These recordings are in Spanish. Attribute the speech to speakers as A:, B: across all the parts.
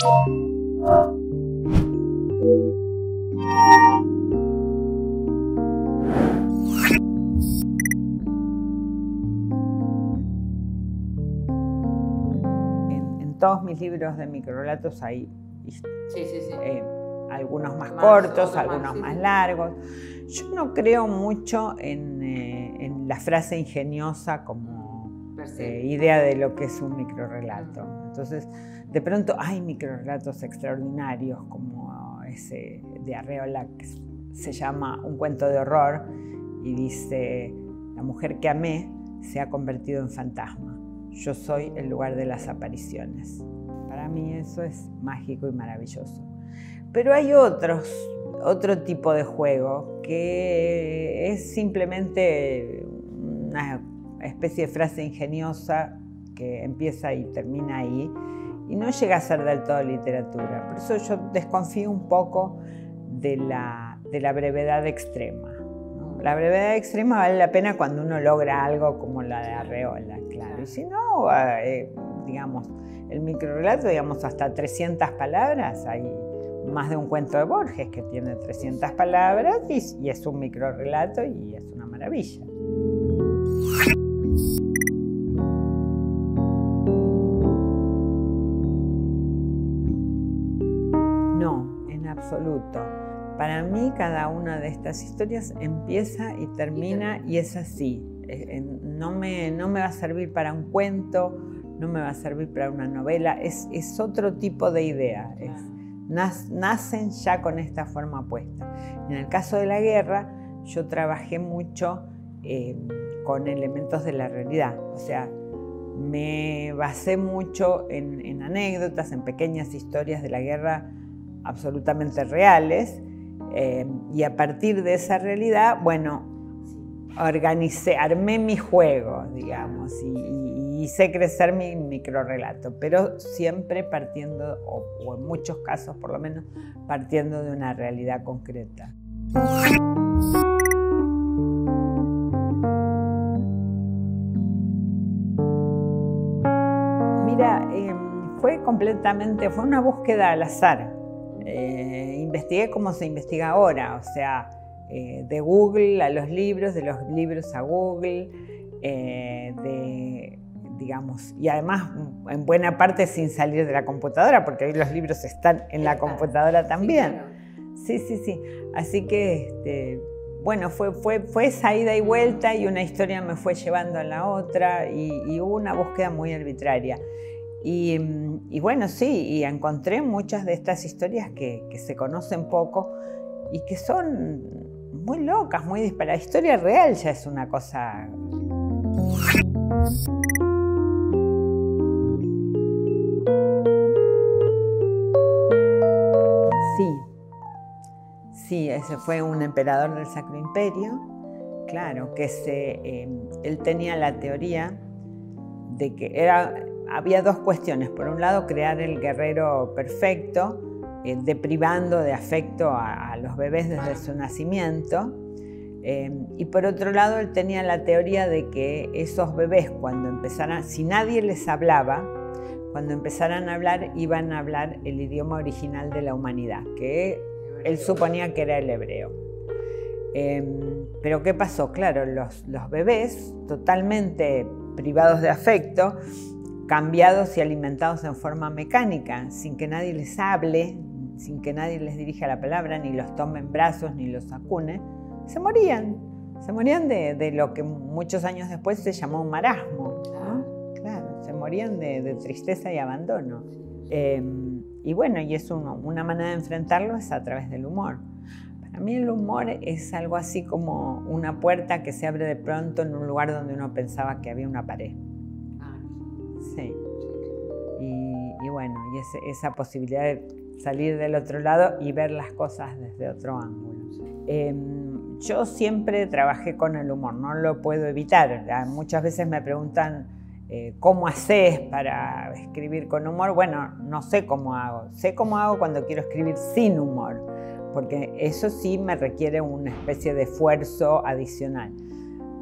A: En todos mis libros de microrelatos hay algunos más
B: Más,
A: cortos,
B: otros
A: algunos
B: más,
A: más largos. Yo no creo mucho en la frase ingeniosa como idea de lo que es un microrelato. Entonces, de pronto hay microrelatos extraordinarios como ese de Arreola que se llama Un cuento de horror y dice: la mujer que amé se ha convertido en fantasma. Yo soy el lugar de las apariciones. Para mí eso es mágico y maravilloso. Pero hay otro tipo de juego que es simplemente una especie de frase ingeniosa que empieza y termina ahí y no llega a ser del todo literatura. Por eso yo desconfío un poco de la brevedad extrema, ¿no? La brevedad extrema vale la pena cuando uno logra algo como la de Arreola, claro. Y si no, digamos, el microrelato, digamos, hasta 300 palabras, hay más de un cuento de Borges que tiene 300 palabras y es un microrelato y es una maravilla. No, en absoluto. Para mí cada una de estas historias empieza y termina y es así. No me va a servir para un cuento, no me va a servir para una novela, es otro tipo de idea. Nacen ya con esta forma puesta. En el caso de la guerra, yo trabajé mucho con elementos de la realidad. O sea, me basé mucho en anécdotas, en pequeñas historias de la guerra absolutamente reales. Y a partir de esa realidad, bueno, armé mi juego, digamos, y hice crecer mi microrelato, pero siempre partiendo, o en muchos casos por lo menos, partiendo de una realidad concreta. Mira, fue una búsqueda al azar. Investigué como se investiga ahora, o sea, de Google a los libros, de los libros a Google, digamos, y además en buena parte sin salir de la computadora, porque hoy los libros están en la computadora también. Sí, claro. Sí. Así que, bueno, fue esa ida y vuelta y una historia me fue llevando a la otra y hubo una búsqueda muy arbitraria. Y bueno, sí, y encontré muchas de estas historias que se conocen poco y que son muy locas, muy disparadas. La historia real ya es una cosa... Sí, ese fue un emperador del Sacro Imperio, claro, que él tenía la teoría de que había dos cuestiones. Por un lado, crear el guerrero perfecto, deprivando de afecto a los bebés desde su nacimiento. Y por otro lado, él tenía la teoría de que esos bebés, cuando empezaran, si nadie les hablaba, cuando empezaran a hablar, iban a hablar el idioma original de la humanidad, que él suponía que era el hebreo. Pero ¿qué pasó? Claro, los bebés totalmente privados de afecto, cambiados y alimentados en forma mecánica, sin que nadie les hable, sin que nadie les dirija la palabra, ni los tome en brazos, ni los acune, se morían de lo que muchos años después se llamó marasmo, ¿no? Claro, se morían de tristeza y abandono. Y bueno, y es una manera de enfrentarlo es a través del humor. Para mí el humor es algo así como una puerta que se abre de pronto en un lugar donde uno pensaba que había una pared. Sí. Y bueno, y esa posibilidad de salir del otro lado y ver las cosas desde otro ángulo. Yo siempre trabajé con el humor, no lo puedo evitar. Muchas veces me preguntan ¿cómo haces para escribir con humor? Bueno, no sé cómo hago. Sé cómo hago cuando quiero escribir sin humor, porque eso sí me requiere una especie de esfuerzo adicional.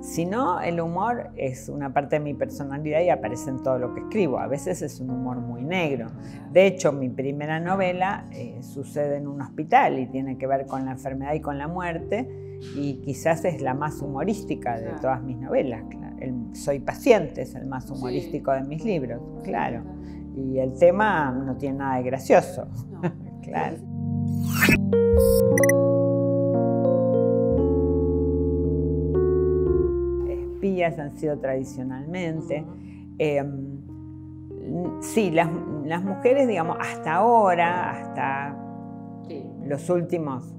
A: Si no, el humor es una parte de mi personalidad y aparece en todo lo que escribo. A veces es un humor muy negro. De hecho, mi primera novela sucede en un hospital y tiene que ver con la enfermedad y con la muerte, y quizás es la más humorística de todas mis novelas. Claro. Soy paciente es el más humorístico de mis libros, claro. Y el tema no tiene nada de gracioso, claro. Espías han sido tradicionalmente. Sí, las mujeres, digamos, hasta ahora, hasta los últimos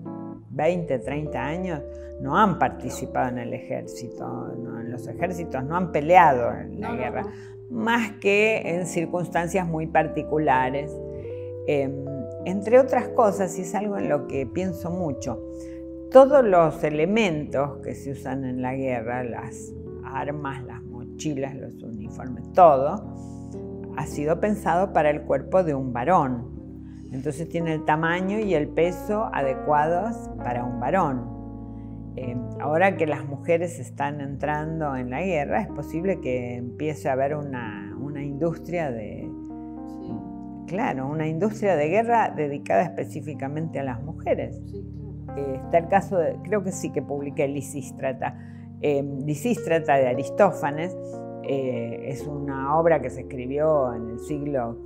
A: 20, 30 años, no han participado en el ejército, en los ejércitos no han peleado en la guerra, más que en circunstancias muy particulares. Entre otras cosas, y es algo en lo que pienso mucho, todos los elementos que se usan en la guerra, las armas, las mochilas, los uniformes, todo, ha sido pensado para el cuerpo de un varón. Entonces tiene el tamaño y el peso adecuados para un varón. Ahora que las mujeres están entrando en la guerra, es posible que empiece a haber una industria de... Sí. Claro, una industria de guerra dedicada específicamente a las mujeres. Sí, claro. Está el caso de, creo que sí que publiqué Lisístrata. Lisístrata de Aristófanes es una obra que se escribió en el siglo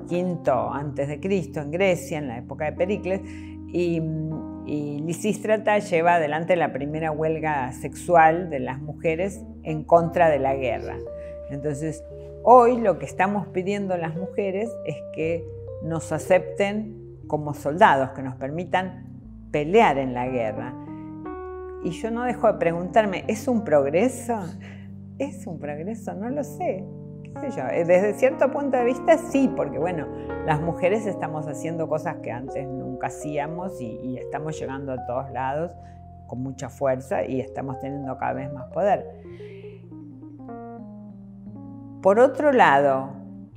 A: V a.C. en Grecia, en la época de Pericles, y Lisístrata lleva adelante la primera huelga sexual de las mujeres en contra de la guerra. Entonces, hoy lo que estamos pidiendo las mujeres es que nos acepten como soldados, que nos permitan pelear en la guerra. Y yo no dejo de preguntarme, ¿es un progreso? ¿Es un progreso? No lo sé. ¿Qué sé yo? Desde cierto punto de vista sí, porque bueno, las mujeres estamos haciendo cosas que antes nunca hacíamos y estamos llegando a todos lados con mucha fuerza y estamos teniendo cada vez más poder. Por otro lado,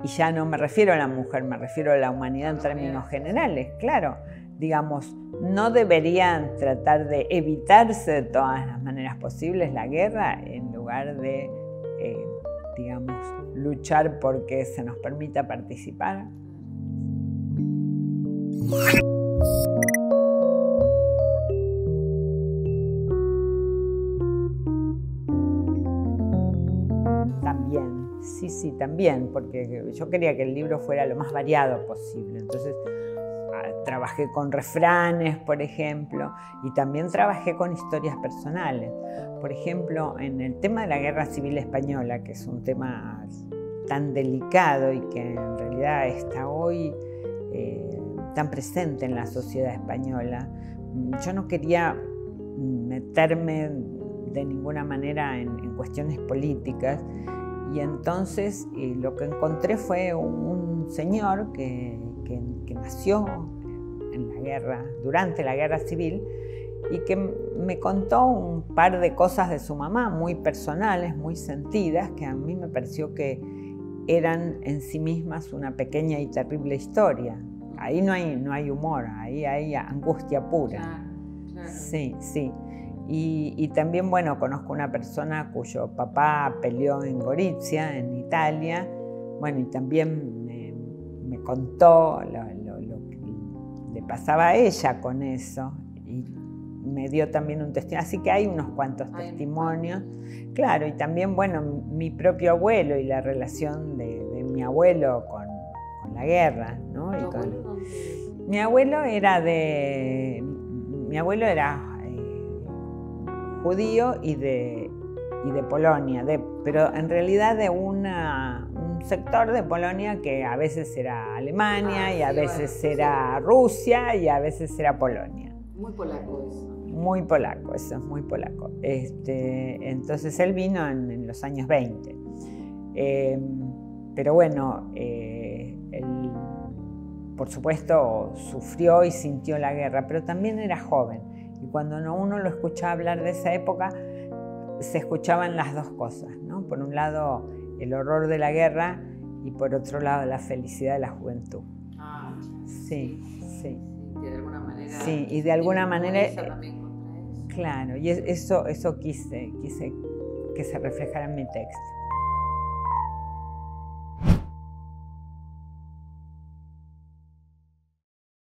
A: y ya no me refiero a la mujer, me refiero a la humanidad en términos generales, claro, digamos, no deberían tratar de evitarse de todas las maneras posibles la guerra en lugar de, digamos, luchar porque se nos permita participar. También, sí, también, porque yo quería que el libro fuera lo más variado posible. Entonces, trabajé con refranes, por ejemplo, y también trabajé con historias personales. Por ejemplo, en el tema de la Guerra Civil Española, que es un tema tan delicado y que en realidad está hoy tan presente en la sociedad española, yo no quería meterme de ninguna manera en cuestiones políticas, y entonces lo que encontré fue un señor que nació en la guerra, durante la Guerra Civil, y que me contó un par de cosas de su mamá muy personales, muy sentidas, que a mí me pareció que eran en sí mismas una pequeña y terrible historia. Ahí no hay humor, ahí hay angustia pura. Claro. Sí. Y también, bueno, conozco una persona cuyo papá peleó en Gorizia, en Italia, bueno, y también me contó lo que le pasaba a ella con eso, y me dio también un testimonio, así que hay unos cuantos testimonios. Claro, y también, bueno, mi propio abuelo y la relación de mi abuelo con la guerra, ¿no? Mi abuelo era judío y de Polonia, pero en realidad de un sector de Polonia que a veces era Alemania y a veces era Rusia y a veces era Polonia.
B: Muy polaco eso.
A: Muy polaco, eso es muy polaco. Entonces él vino en los años 20. Pero bueno, él por supuesto sufrió y sintió la guerra, pero también era joven. Y cuando uno lo escuchaba hablar de esa época, se escuchaban las dos cosas, ¿no? Por un lado, el horror de la guerra y por otro lado, la felicidad de la juventud.
B: Sí.
A: De alguna manera.
B: Sí,
A: y de alguna manera. Claro, y eso quise que se reflejara en mi texto.